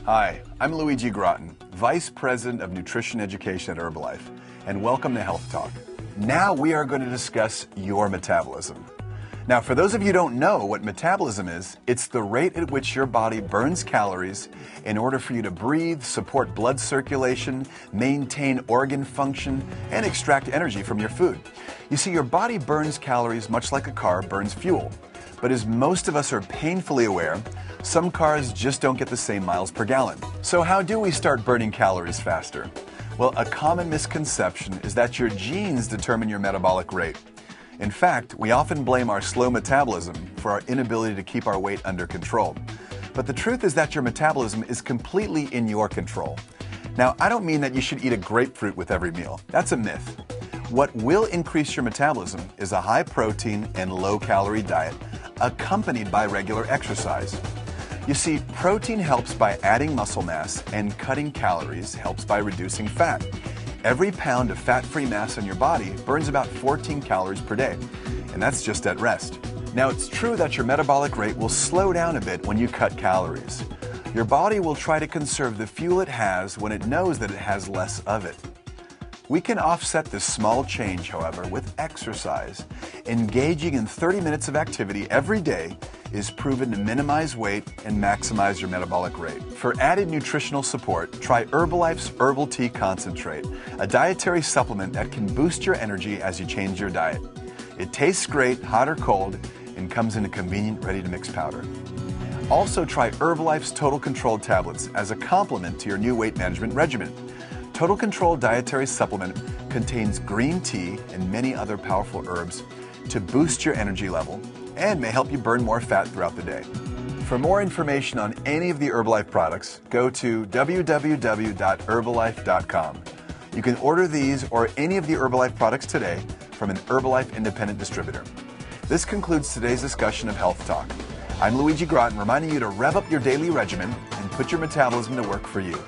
Hi, I'm Luigi Groton, Vice President of Nutrition Education at Herbalife, and welcome to Health Talk. Now we are going to discuss your metabolism. Now, for those of you who don't know what metabolism is, it's the rate at which your body burns calories in order for you to breathe, support blood circulation, maintain organ function, and extract energy from your food. You see, your body burns calories much like a car burns fuel. But as most of us are painfully aware, some cars just don't get the same miles per gallon. So how do we start burning calories faster? Well, a common misconception is that your genes determine your metabolic rate. In fact, we often blame our slow metabolism for our inability to keep our weight under control. But the truth is that your metabolism is completely in your control. Now, I don't mean that you should eat a grapefruit with every meal. That's a myth. What will increase your metabolism is a high protein and low calorie diet accompanied by regular exercise. You see, protein helps by adding muscle mass, and cutting calories helps by reducing fat. Every pound of fat-free mass in your body burns about 14 calories per day, and that's just at rest. Now, it's true that your metabolic rate will slow down a bit when you cut calories. Your body will try to conserve the fuel it has when it knows that it has less of it. We can offset this small change, however, with exercise. Engaging in 30 minutes of activity every day is proven to minimize weight and maximize your metabolic rate. For added nutritional support, try Herbalife's Herbal Tea Concentrate, a dietary supplement that can boost your energy as you change your diet. It tastes great, hot or cold, and comes in a convenient, ready-to-mix powder. Also try Herbalife's Total Control tablets as a complement to your new weight management regimen. Total Control dietary supplement contains green tea and many other powerful herbs to boost your energy level and may help you burn more fat throughout the day. For more information on any of the Herbalife products, go to www.herbalife.com. You can order these or any of the Herbalife products today from an Herbalife independent distributor. This concludes today's discussion of Health Talk. I'm Luigi Groton, reminding you to rev up your daily regimen and put your metabolism to work for you.